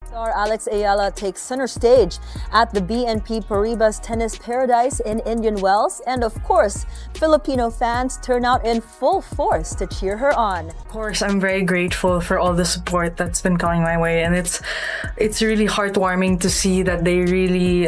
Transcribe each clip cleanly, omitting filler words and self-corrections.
Star Alex Eala takes center stage at the BNP Paribas Tennis Paradise in Indian Wells, and of course, Filipino fans turn out in full force to cheer her on. Of course, I'm very grateful for all the support that's been coming my way, and it's really heartwarming to see that they really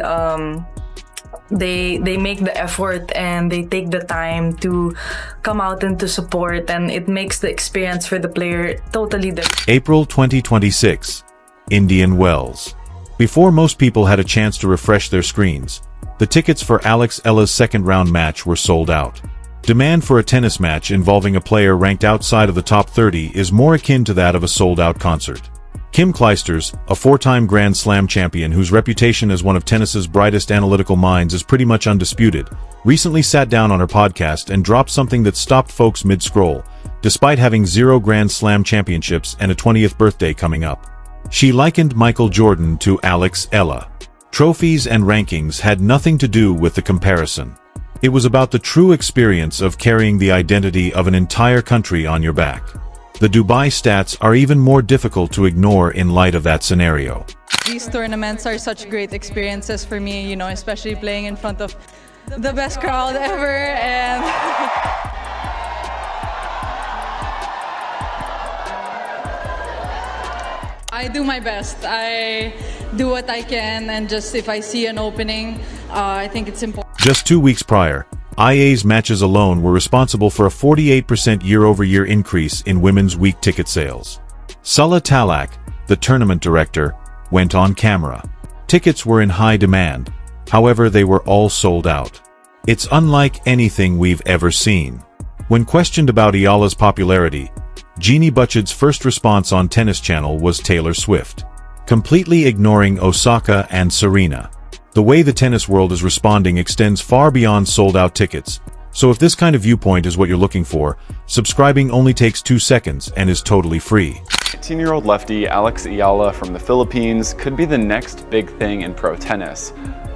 they make the effort and they take the time to come out and to support, and it makes the experience for the player totally different. April 2026. Indian Wells. Before most people had a chance to refresh their screens, the tickets for Alex Eala's second-round match were sold out. Demand for a tennis match involving a player ranked outside of the top 30 is more akin to that of a sold-out concert. Kim Clijsters, a four-time Grand Slam champion whose reputation as one of tennis's brightest analytical minds is pretty much undisputed, recently sat down on her podcast and dropped something that stopped folks mid-scroll, despite having 0 Grand Slam championships and a 20th birthday coming up. She likened Michael Jordan to Alex Eala. Trophies and rankings had nothing to do with the comparison. It was about the true experience of carrying the identity of an entire country on your back. The Dubai stats are even more difficult to ignore in light of that scenario. These tournaments are such great experiences for me, you know, especially playing in front of the best crowd ever, and I do my best. I do what I can, and just if I see an opening, I think it's important. Just 2 weeks prior, IA's matches alone were responsible for a 48% year-over-year increase in women's week ticket sales. Salah Talak, the tournament director, went on camera. Tickets were in high demand, however they were all sold out. It's unlike anything we've ever seen. When questioned about Eala'S popularity, Jeannie Butched's first response on Tennis Channel was Taylor Swift, completely ignoring Osaka and Serena. The way the tennis world is responding extends far beyond sold-out tickets, so if this kind of viewpoint is what you're looking for, subscribing only takes 2 seconds and is totally free. 18-year-old lefty Alex Eala from the Philippines could be the next big thing in pro tennis.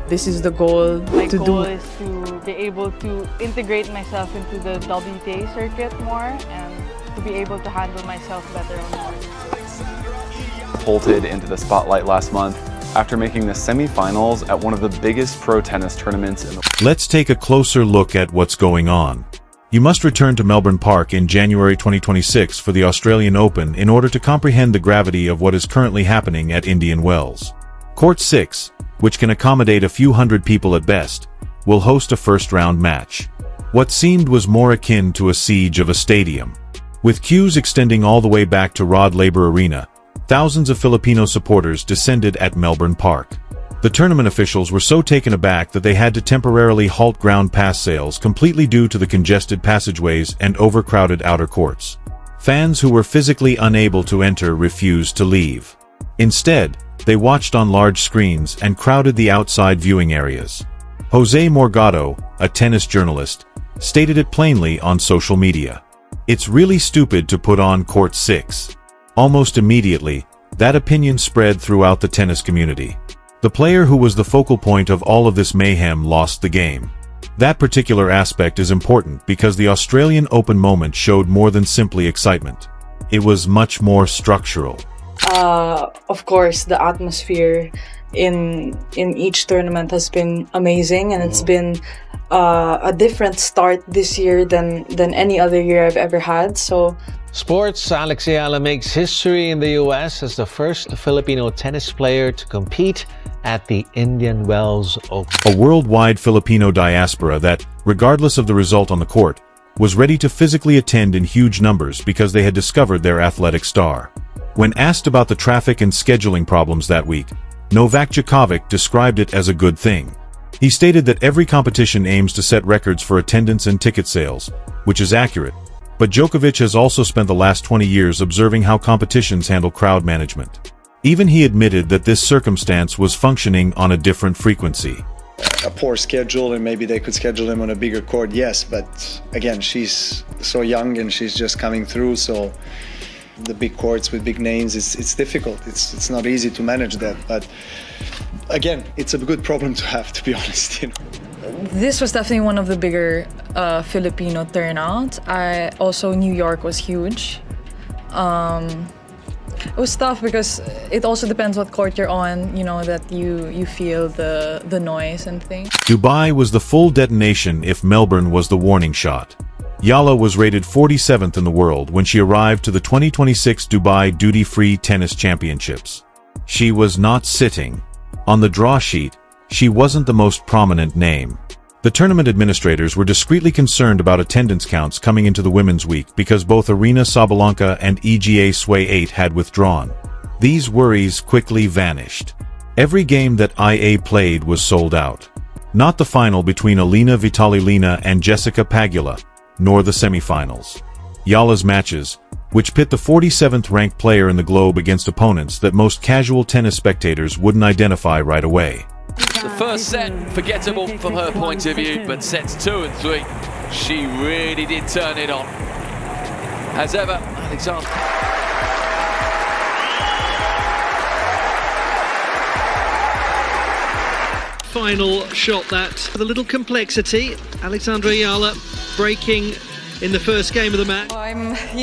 This is the goal. My goal is to be able to integrate myself into the WTA circuit more and to be able to handle myself better on court. Bolted into the spotlight last month after making the semifinals at one of the biggest pro tennis tournaments in the world. Let's take a closer look at what's going on. You must return to Melbourne Park in January 2026 for the Australian Open in order to comprehend the gravity of what is currently happening at Indian Wells. Court 6, which can accommodate a few hundred people at best, will host a first-round match. What seemed was more akin to a siege of a stadium. With queues extending all the way back to Rod Laver Arena, thousands of Filipino supporters descended at Melbourne Park. The tournament officials were so taken aback that they had to temporarily halt ground pass sales completely due to the congested passageways and overcrowded outer courts. Fans who were physically unable to enter refused to leave. Instead, they watched on large screens and crowded the outside viewing areas. Jose Morgado, a tennis journalist, stated it plainly on social media. "It's really stupid to put on Court 6. Almost immediately, that opinion spread throughout the tennis community. The player who was the focal point of all of this mayhem lost the game. That particular aspect is important because the Australian Open moment showed more than simply excitement. It was much more structural. Of course, the atmosphere in each tournament has been amazing, and it's been a different start this year than any other year I've ever had. So, sports, Alex Eala makes history in the US as the first Filipino tennis player to compete at the Indian Wells Open. A worldwide Filipino diaspora that, regardless of the result on the court, was ready to physically attend in huge numbers because they had discovered their athletic star. When asked about the traffic and scheduling problems that week, Novak Djokovic described it as a good thing. He stated that every competition aims to set records for attendance and ticket sales, which is accurate. But Djokovic has also spent the last 20 years observing how competitions handle crowd management. Even he admitted that this circumstance was functioning on a different frequency. A poor schedule, and maybe they could schedule him on a bigger court, yes, but again, she's so young and she's just coming through, so the big courts with big names, it's difficult. It's not easy to manage that, but again, it's a good problem to have, to be honest. You know? This was definitely one of the bigger Filipino turnouts. Also, New York was huge. It was tough because it also depends what court you're on, you know, that you feel the noise and things. Dubai was the full detonation if Melbourne was the warning shot. Eala was rated 47th in the world when she arrived to the 2026 Dubai Duty-Free Tennis Championships. She was not sitting. On the draw sheet, she wasn't the most prominent name. The tournament administrators were discreetly concerned about attendance counts coming into the Women's Week because both Aryna Sabalenka and Iga Swiatek had withdrawn. These worries quickly vanished. Every game that IA played was sold out. Not the final between Alina Vitaliina and Jessica Pegula, nor the semifinals. Eala'S matches, which pit the 47th ranked player in the globe against opponents that most casual tennis spectators wouldn't identify right away. The first set, forgettable from her point of view, but sets 2 and 3, she really did turn it on. As ever, Alexander. Final shot that with a little complexity. Alexandra Eala breaking in the first game of the match.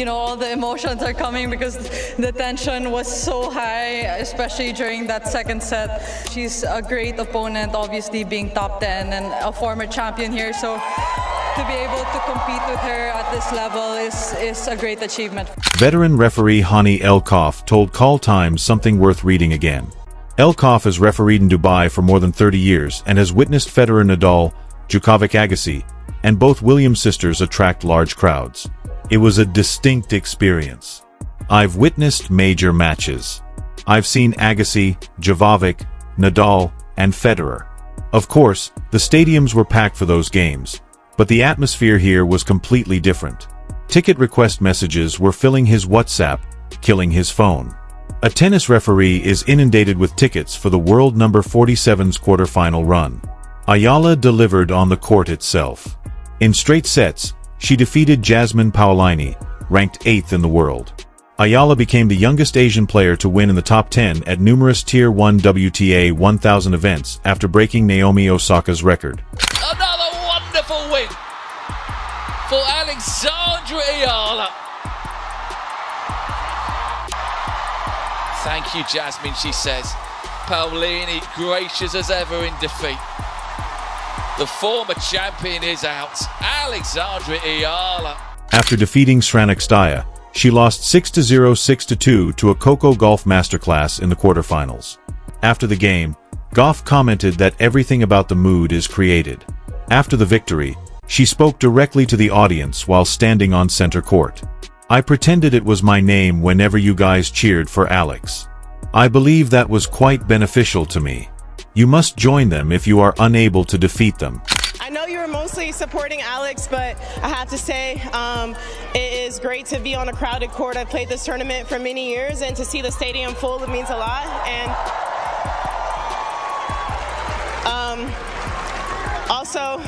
All the emotions are coming because the tension was so high, especially during that second set. She's a great opponent, obviously being top 10 and a former champion here, so to be able to compete with her at this level is a great achievement. Veteran referee Hani Elkoff told Call Time something worth reading again. Elkoff has refereed in Dubai for more than 30 years and has witnessed Federer Nadal, Djokovic Agassi, and both Williams sisters attract large crowds. It was a distinct experience. I've witnessed major matches. I've seen Agassi, Djokovic, Nadal, and Federer. Of course, the stadiums were packed for those games, but the atmosphere here was completely different. Ticket request messages were filling his WhatsApp, killing his phone. A tennis referee is inundated with tickets for the world number 47's quarterfinal run. Eala delivered on the court itself. In straight sets, she defeated Jasmine Paolini, ranked 8th in the world. Eala became the youngest Asian player to win in the top 10 at numerous Tier 1 WTA 1000 events after breaking Naomi Osaka's record. Another wonderful win for Alexandra Eala. Thank you, Jasmine, she says. Paolini gracious as ever in defeat. The former champion is out. Alexandra Eala. After defeating Sranakstaya, she lost 6-0, 6-2 to a Coco Golf Masterclass in the quarterfinals. After the game, Goff commented that everything about the mood is created. After the victory, she spoke directly to the audience while standing on center court. I pretended it was my name whenever you guys cheered for Alex. I believe that was quite beneficial to me. You must join them if you are unable to defeat them. I know you were mostly supporting Alex, but I have to say it is great to be on a crowded court. I've played this tournament for many years, and to see the stadium full, it means a lot. And also,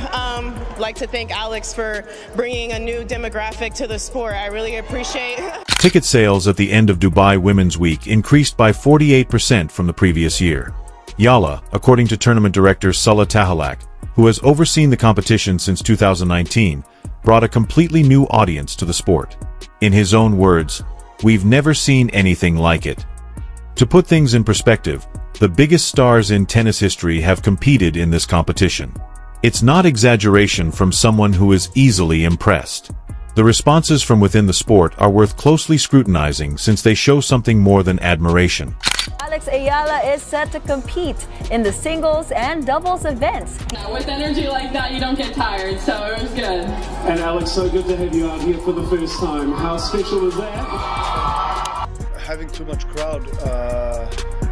like to thank Alex for bringing a new demographic to the sport. I really appreciate it. Ticket sales at the end of Dubai Women's Week increased by 48% from the previous year. Eala, according to tournament director Sulla Tahalak, who has overseen the competition since 2019, brought a completely new audience to the sport. In his own words, "We've never seen anything like it." To put things in perspective, the biggest stars in tennis history have competed in this competition. It's not exaggeration from someone who is easily impressed. The responses from within the sport are worth closely scrutinizing since they show something more than admiration. Alex Eala is set to compete in the singles and doubles events. With energy like that, you don't get tired, so it was good. And Alex, so good to have you out here for the first time. How special was that? Having too much crowd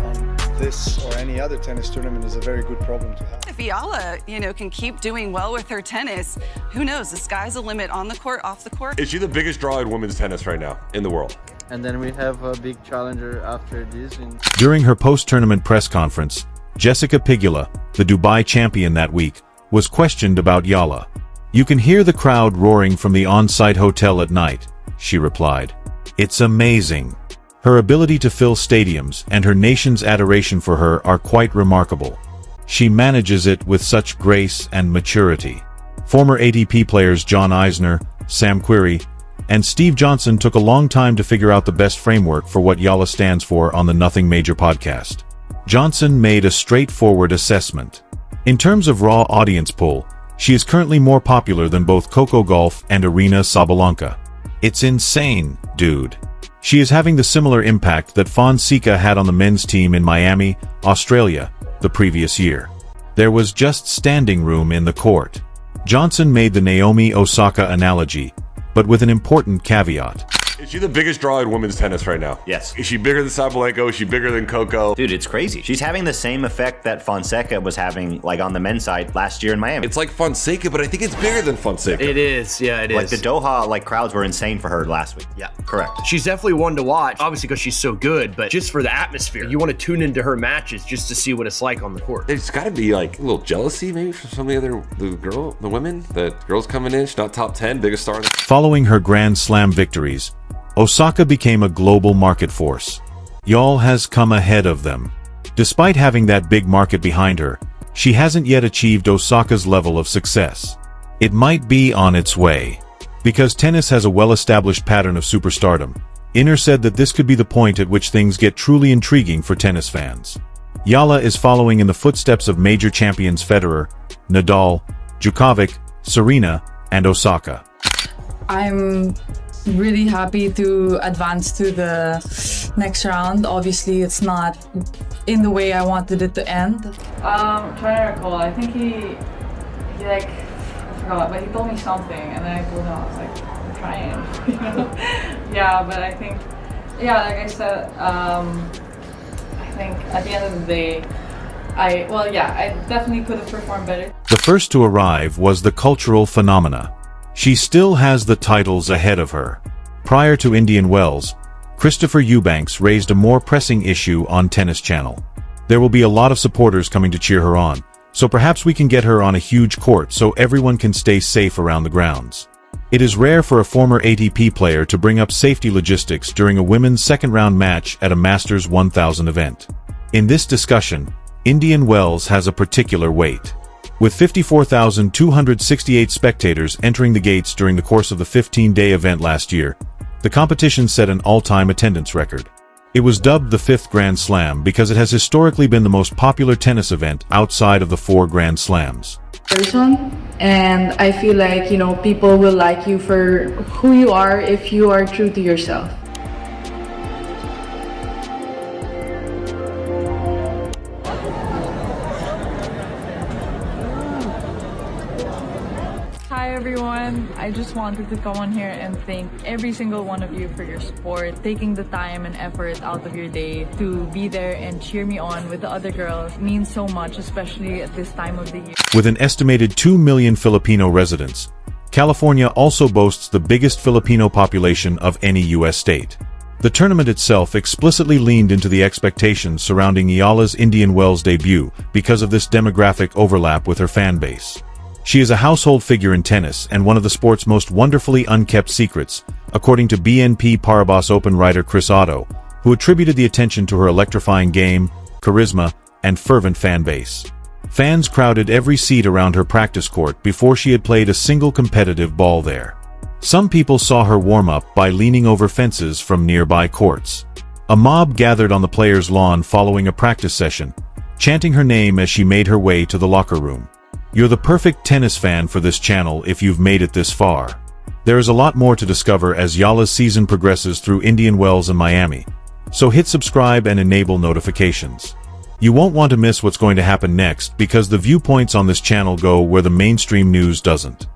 on this or any other tennis tournament is a very good problem to have. If Eala, can keep doing well with her tennis, who knows? The sky's the limit on the court, off the court. Is she the biggest draw in women's tennis right now in the world? And then we have a big challenger after this. During her post-tournament press conference, Jessica Pegula, the Dubai champion that week, was questioned about Eala. "You can hear the crowd roaring from the on-site hotel at night," she replied. "It's amazing. Her ability to fill stadiums and her nation's adoration for her are quite remarkable. She manages it with such grace and maturity." Former ATP players John Isner, Sam Querrey, and Steve Johnson took a long time to figure out the best framework for what Eala stands for on the Nothing Major podcast. Johnson made a straightforward assessment. In terms of raw audience pull, she is currently more popular than both Coco Gauff and Aryna Sabalenka. It's insane, dude. She is having the similar impact that Fonseca had on the men's team in Miami, Australia, the previous year. There was just standing room in the court. Johnson made the Naomi Osaka analogy, but with an important caveat. Is she the biggest draw in women's tennis right now? Yes. Is she bigger than Sabalenka? Is she bigger than Coco? Dude, it's crazy. She's having the same effect that Fonseca was having, like, on the men's side last year in Miami. It's like Fonseca, but I think it's bigger than Fonseca. It is, yeah, it is. Like, the Doha, like, crowds were insane for her last week. Yeah. Correct. She's definitely one to watch, obviously because she's so good, but just for the atmosphere. You want to tune into her matches just to see what it's like on the court. There's got to be, like, a little jealousy, maybe, from some of the women. That girl's coming in, she's not top 10, biggest star. Following her Grand Slam victories, Osaka became a global market force. Eala has come ahead of them. Despite having that big market behind her, she hasn't yet achieved Osaka's level of success. It might be on its way. Because tennis has a well-established pattern of superstardom, Inner said that this could be the point at which things get truly intriguing for tennis fans. Eala is following in the footsteps of major champions Federer, Nadal, Djokovic, Serena, and Osaka. I'm really happy to advance to the next round. Obviously, it's not in the way I wanted it to end. I'm trying to recall. I think he like, I forgot, but he told me something, and then I told him, I was like, I'm trying, you know? Yeah, but I think, yeah, like I said, I think at the end of the day, I definitely could have performed better. The first to arrive was the cultural phenomena. She still has the titles ahead of her. Prior to Indian Wells, Christopher Eubanks raised a more pressing issue on Tennis Channel. There will be a lot of supporters coming to cheer her on, so perhaps we can get her on a huge court so everyone can stay safe around the grounds. It is rare for a former ATP player to bring up safety logistics during a women's second-round match at a Masters 1000 event. In this discussion, Indian Wells has a particular weight. With 54,268 spectators entering the gates during the course of the 15-day event last year, the competition set an all-time attendance record. It was dubbed the Fifth Grand Slam because it has historically been the most popular tennis event outside of the 4 Grand Slams. And I feel like, you know, people will like you for who you are if you are true to yourself. Hi everyone, I just wanted to come on here and thank every single one of you for your support, taking the time and effort out of your day to be there and cheer me on with the other girls. It means so much, especially at this time of the year. With an estimated 2 million Filipino residents, California also boasts the biggest Filipino population of any U.S. state. The tournament itself explicitly leaned into the expectations surrounding Eala'S Indian Wells debut because of this demographic overlap with her fan base. She is a household figure in tennis and one of the sport's most wonderfully unkept secrets, according to BNP Paribas Open writer Chris Otto, who attributed the attention to her electrifying game, charisma, and fervent fan base. Fans crowded every seat around her practice court before she had played a single competitive ball there. Some people saw her warm up by leaning over fences from nearby courts. A mob gathered on the players' lawn following a practice session, chanting her name as she made her way to the locker room. You're the perfect tennis fan for this channel if you've made it this far. There is a lot more to discover as Eala'S season progresses through Indian Wells and Miami, so hit subscribe and enable notifications. You won't want to miss what's going to happen next because the viewpoints on this channel go where the mainstream news doesn't.